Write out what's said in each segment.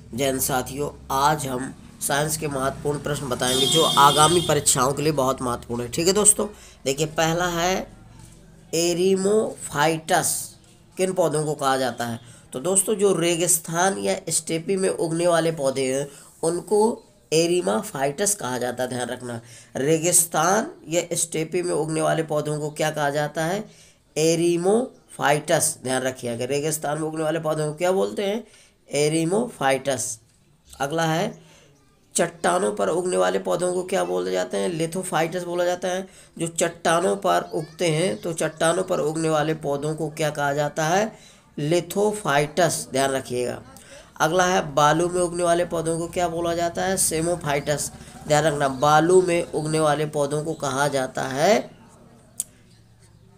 जैन साथियों, आज हम साइंस के महत्वपूर्ण प्रश्न बताएंगे जो आगामी परीक्षाओं के लिए बहुत महत्वपूर्ण है। ठीक है दोस्तों, देखिए पहला है एरिमोफाइटस किन पौधों को कहा जाता है। तो दोस्तों जो रेगिस्तान या स्टेपी में उगने वाले पौधे हैं उनको एरिमाफाइटस कहा जाता है। ध्यान रखना, रेगिस्तान या स्टेपी में उगने वाले पौधों को क्या कहा जाता है? एरिमोफाइटस। ध्यान रखिएगा, रेगिस्तान में उगने वाले पौधों को क्या बोलते हैं? एरिमोफाइटस। अगला है चट्टानों पर उगने वाले पौधों को क्या बोले जाते हैं? लिथोफाइटस बोला जाता है। जो चट्टानों पर उगते हैं तो चट्टानों पर उगने वाले पौधों को क्या कहा जाता है? लिथोफाइटस। ध्यान रखिएगा। अगला है बालू में उगने वाले पौधों को क्या बोला जाता है? सेमोफाइटस। ध्यान रखना, बालू में उगने वाले पौधों को कहा जाता है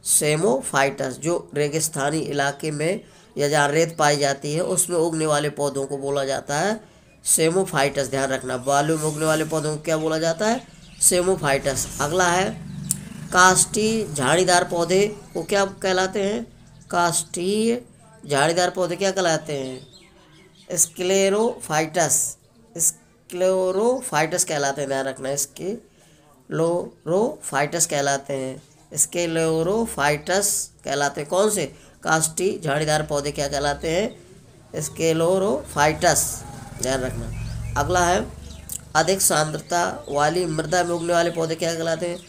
सेमोफाइटस। जो रेगिस्तानी इलाके में या जहाँ रेत पाई जाती है उसमें उगने वाले पौधों को बोला जाता है सेमोफाइटस। ध्यान रखना, बालू में उगने वाले पौधों को क्या बोला जाता है? सेमोफाइटस। अगला है काष्ठीय झाड़ीदार पौधे को क्या कहलाते हैं? काष्ठीय झाड़ीदार पौधे क्या कहलाते हैं? स्क्लेरोफाइटस। स्क्लेरोफाइटस कहलाते हैं। ध्यान रखना, स्क्लेरोफाइटस कहलाते हैं। स्क्लेरोफाइटस कहलाते हैं कौन से? काष्ठीय झाड़ीदार पौधे क्या कहलाते हैं? स्क्लेरोफाइटस। ध्यान रखना। अगला है अधिक सांद्रता वाली मृदा में उगने वाले पौधे क्या कहलाते हैं?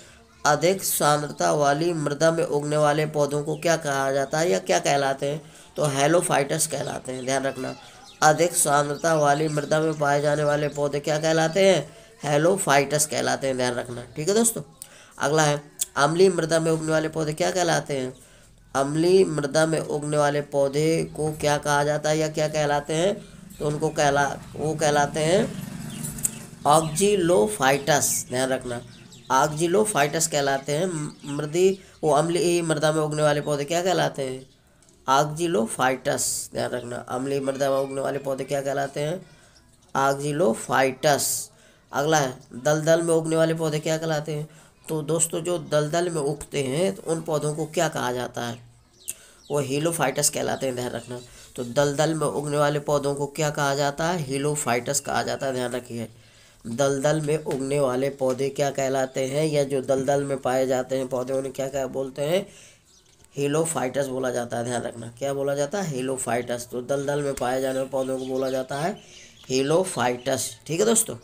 अधिक सांद्रता वाली मृदा में उगने वाले पौधों को क्या कहा जाता है या क्या कहलाते हैं? तो हेलोफाइटस कहलाते हैं। ध्यान रखना, अधिक सांद्रता वाली मृदा में पाए जाने वाले पौधे क्या कहलाते हैं? हेलोफाइटस कहलाते हैं। ध्यान रखना, ठीक है दोस्तों। अगला है अम्लीय मृदा में उगने वाले पौधे क्या कहलाते हैं? अम्लीय मृदा में उगने वाले पौधे को क्या कहा जाता है या क्या कहलाते हैं? तो वो कहलाते हैं ऑक्जिलोफाइटस। ध्यान रखना, ऑक्जिलोफाइटस कहलाते हैं। अम्लीय मृदा में उगने वाले पौधे क्या कहलाते हैं? ऑक्जिलोफाइटस। ध्यान रखना, अम्लीय मृदा में उगने वाले पौधे क्या कहलाते हैं? ऑक्जिलोफाइटस। अगला है दलदल में उगने वाले पौधे क्या कहलाते हैं? तो दोस्तों जो दलदल में उगते हैं तो उन पौधों को क्या कहा जाता है? वो हीलोफाइटस कहलाते हैं। ध्यान रखना, तो दलदल में उगने वाले पौधों को क्या कहा जाता है? हीलोफाइटस कहा जाता है। ध्यान रखिए, दलदल में उगने वाले पौधे क्या कहलाते हैं या जो दलदल में पाए जाते हैं पौधे उन्हें क्या क्या बोलते हैं? हीलोफाइटस बोला जाता है। ध्यान रखना, क्या बोला जाता है? हीलोफाइटस। तो दलदल में पाए जाने वाले पौधों को बोला जाता है हीलोफाइटस। ठीक है दोस्तों।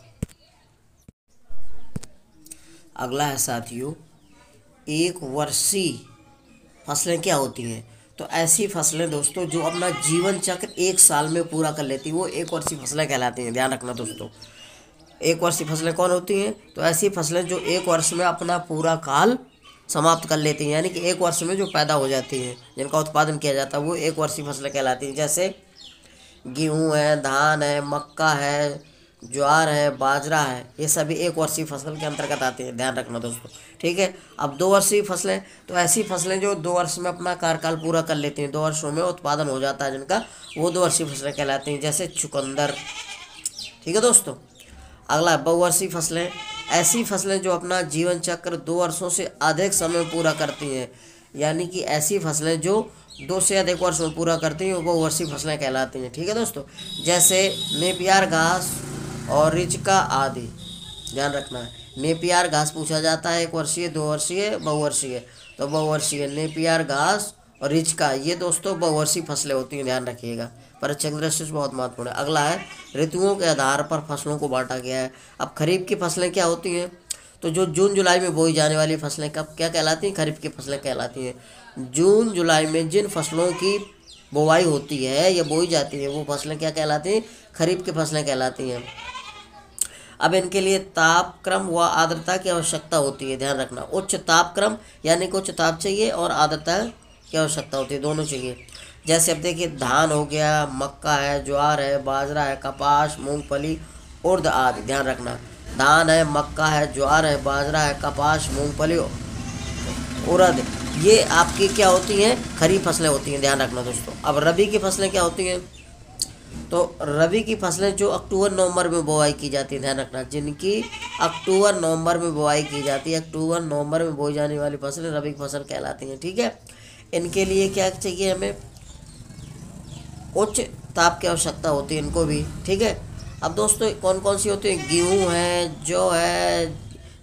अगला है साथियों, एक वर्षीय फसलें क्या होती हैं? तो ऐसी फसलें दोस्तों जो अपना जीवन चक्र एक साल में पूरा कर लेती हैं वो एक वर्षीय फसलें कहलाती हैं। ध्यान रखना दोस्तों, एक वर्षीय फसलें कौन होती हैं? तो ऐसी फसलें जो एक वर्ष में अपना पूरा काल समाप्त कर लेती हैं, यानी कि एक वर्ष में जो पैदा हो जाती हैं, जिनका उत्पादन किया जाता है वो एक वर्षीय फसलें कहलाती हैं। जैसे गेहूँ है, धान है, मक्का है, ज्वार है, बाजरा है, ये सभी एक वर्षीय फसल के अंतर्गत आते हैं। ध्यान रखना दोस्तों, ठीक है। अब दो वर्षीय फसलें, तो ऐसी फसलें जो 2 वर्ष में अपना कार्यकाल पूरा कर लेती हैं, 2 वर्षों में उत्पादन हो जाता है जिनका, वो 2 वर्षीय फसलें कहलाती हैं। जैसे चुकंदर। ठीक है दोस्तों। अगला बहुवर्षीय फसलें, ऐसी फसलें जो अपना जीवन चक्र 2 वर्षों से अधिक समय पूरा करती हैं, यानी कि ऐसी फसलें जो 2 से अधिक वर्ष में पूरा करती हैं वो बहुवर्षीय फसलें कहलाती हैं। ठीक है दोस्तों। जैसे नेपियर घास और रिचका आदि। ध्यान रखना है, नेपियर घास पूछा जाता है 1 वर्षीय, 2 वर्षीय, बहुवर्षीय। तो बहुवर्षीय नेपियर घास और रिचका, ये दोस्तों बहुवर्षीय फसलें होती हैं। ध्यान रखिएगा, परीक्षा की दृष्टि से बहुत महत्वपूर्ण है। अगला है ऋतुओं के आधार पर फसलों को बांटा गया है। अब खरीफ की फसलें क्या होती हैं? तो जो जून जुलाई में बोई जाने वाली फसलें कब क्या कहलाती हैं? खरीफ की फसलें कहलाती हैं। जून जुलाई में जिन फसलों की बुवाई होती है या बोई जाती है वो फसलें क्या कहलाती हैं? खरीफ की फसलें कहलाती हैं। अब इनके लिए तापक्रम व आर्द्रता की आवश्यकता होती है। ध्यान रखना, उच्च तापक्रम यानी कि उच्च ताप चाहिए और आर्द्रता की आवश्यकता होती है, दोनों चाहिए। जैसे अब देखिए धान हो गया, मक्का है, ज्वार है, बाजरा है, कपास, मूंगफली, उड़द आदि। ध्यान रखना, धान है, मक्का है, ज्वार है, बाजरा है, कपास, मूंगफली, उड़द, ये आपकी क्या होती हैं? खरीफ फसलें होती हैं। ध्यान रखना दोस्तों। अब रबी की फसलें क्या होती हैं? तो रबी की फसलें जो अक्टूबर नवंबर में बुआई की जाती है। ध्यान रखना, जिनकी अक्टूबर नवंबर में बुआई की जाती है, अक्टूबर नवंबर में बोई जाने वाली फसलें रबी की फसल कहलाती हैं। ठीक है। इनके लिए क्या चाहिए? हमें उच्च ताप की आवश्यकता होती है इनको भी। ठीक है। अब दोस्तों कौन कौन सी होती है, गेहूँ है, जौ है,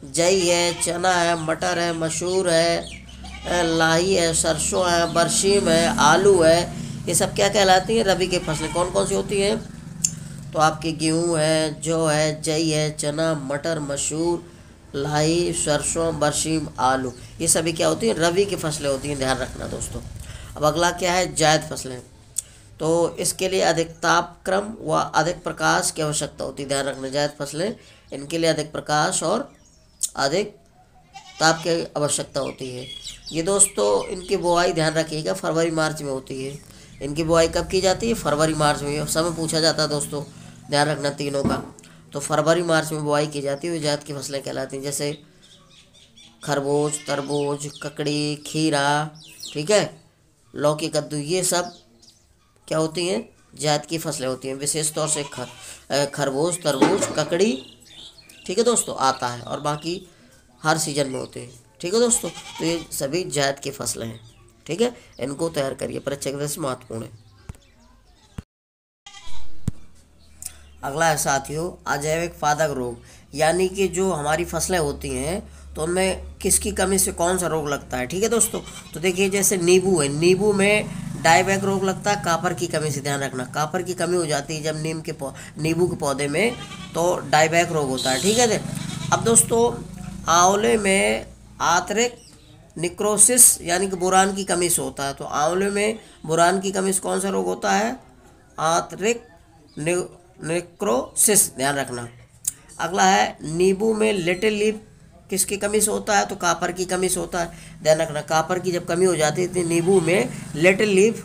जई है, चना है, मटर है, मसूर है, लाही है, सरसों है, बरसीम है, आलू है, ये सब क्या कहलाती हैं, रबी की फसलें। कौन कौन सी होती हैं, तो आपकी गेहूँ है, जौ है, जई है, चना, मटर, मसूर, लाही, सरसों, बरसीम, आलू, ये सभी क्या होती हैं, रबी की फसलें होती हैं, ध्यान रखना दोस्तों। अब अगला क्या है, जायद फसलें। तो इसके लिए अधिक तापक्रम व अधिक प्रकाश की आवश्यकता होती है, ध्यान रखना। जायद फसलें, इनके लिए अधिक प्रकाश और अधिक ताप की आवश्यकता होती है। ये दोस्तों इनकी बुआई ध्यान रखिएगा फरवरी मार्च में होती है। इनकी बुआई कब की जाती है, फरवरी मार्च में। समय पूछा जाता है दोस्तों, ध्यान रखना तीनों का। तो फरवरी मार्च में बुआई की जाती है, जायद की फसलें कहलाती हैं, जैसे खरबूज, तरबूज, ककड़ी, खीरा, ठीक है, लौकी, कद्दू, ये सब क्या होती हैं, जायद की फसलें होती हैं। विशेष तौर से खरबूज, तरबूज, ककड़ी, ठीक है दोस्तों, आता है, और बाकी हर सीजन में होते हैं, ठीक है दोस्तों। तो ये सभी जायद की फसलें हैं, ठीक है, इनको तैयार करिए, परीक्षा की दृष्टि से महत्वपूर्ण है। अगला है साथियों, अजैविक पादक रोग, यानी कि जो हमारी फसलें होती हैं तो उनमें किसकी कमी से कौन सा रोग लगता है, ठीक है दोस्तों। तो देखिए जैसे नींबू है, नींबू में डायबैक रोग लगता है कापर की कमी से, ध्यान रखना। कापर की कमी हो जाती है जब नींबू के पौधे में, तो डायबैक रोग होता है, ठीक है। अब दोस्तों आंवले में आंतरिक निक्रोसिस यानी कि बोरान की कमी से होता है। तो आंवले में बोरान की कमी से कौन सा रोग होता है, आंतरिक निक्रोसिस, ध्यान रखना। अगला है नींबू में लिटिल लीफ किसकी कमी से होता है, तो कापर की कमी से होता है, ध्यान रखना। कापर की जब कमी हो जाती है तो नींबू में लिटिल लीफ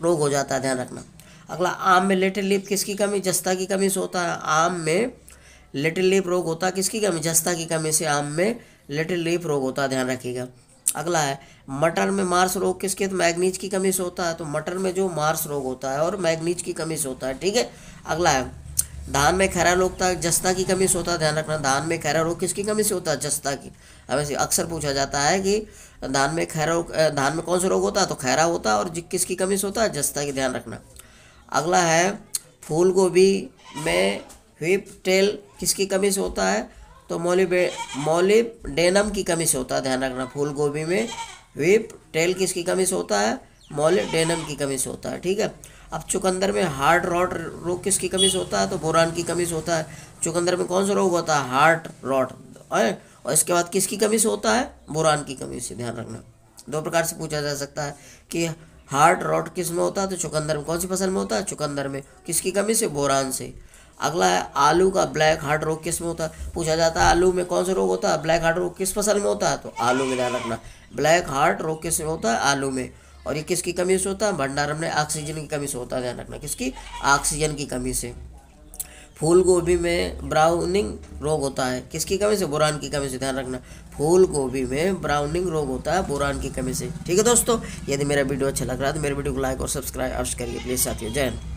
रोग हो जाता है, ध्यान रखना। अगला आम में लिटिल लीफ किसकी कमी, जस्ता की कमी से होता है। आम में लिटिल लीफ रोग होता है किसकी कमी, जस्ता की कमी से आम में लिटिल लीफ रोग होता है, ध्यान रखिएगा। अगला है मटर में मार्स रोग किसके, तो मैग्नीज की कमी से होता है। तो मटर में जो मार्स रोग होता है और मैग्नीज की कमी से होता है, ठीक है। अगला है धान में खैरा रोग होता है, जस्ता की कमी से होता है, ध्यान रखना। धान में खैरा रोग किसकी कमी से होता है, जस्ता की। हमें अक्सर पूछा जाता है कि धान में धान में कौन सा रोग होता है, तो खैरा होता है, और किसकी कमी से होता है, जस्ता की, ध्यान रखना। अगला है फूल गोभी में व्हीप टेल किसकी कमी से होता है, तो मोलिब्डेनम की कमी से होता है, ध्यान रखना। फूल गोभी में व्हीप टेल किसकी कमी से होता है, मोलिब्डेनम की कमी से होता है, ठीक है। अब चुकंदर में हार्ट रॉट रोग किसकी कमी से होता है, तो बोरान की कमी से होता है। चुकंदर में कौन सा रोग होता है, हार्ट रॉट, और इसके बाद किसकी कमी से होता है, बोरान की कमी से, ध्यान रखना। दो प्रकार से पूछा जा सकता है कि हार्ट रॉट किस में होता है, तो चुकंदर में। कौन सी फसल में होता है, चुकंदर में। किसकी कमी से, बोरान से। अगला है आलू का ब्लैक हार्ट रोग किस में होता है, पूछा जाता है आलू में कौन सा रोग होता है, ब्लैक हार्ट रोग किस फसल में होता है, तो आलू में, ध्यान रखना। ब्लैक हार्ट रोग किस में होता है, आलू में। और ये किसकी कमी से होता है, भंडारण में ऑक्सीजन की कमी से होता है, ध्यान रखना। किसकी, ऑक्सीजन की कमी से। फूल गोभी में ब्राउनिंग रोग होता है किसकी कमी से, बोरान की कमी से, ध्यान रखना। फूल गोभी में ब्राउनिंग रोग होता है बोरान की कमी से, ठीक है दोस्तों। यदि मेरा वीडियो अच्छा लग रहा है तो मेरे वीडियो को लाइक और सब्सक्राइब अवश्य करिए प्लीज़ साथियों। जय हिंद।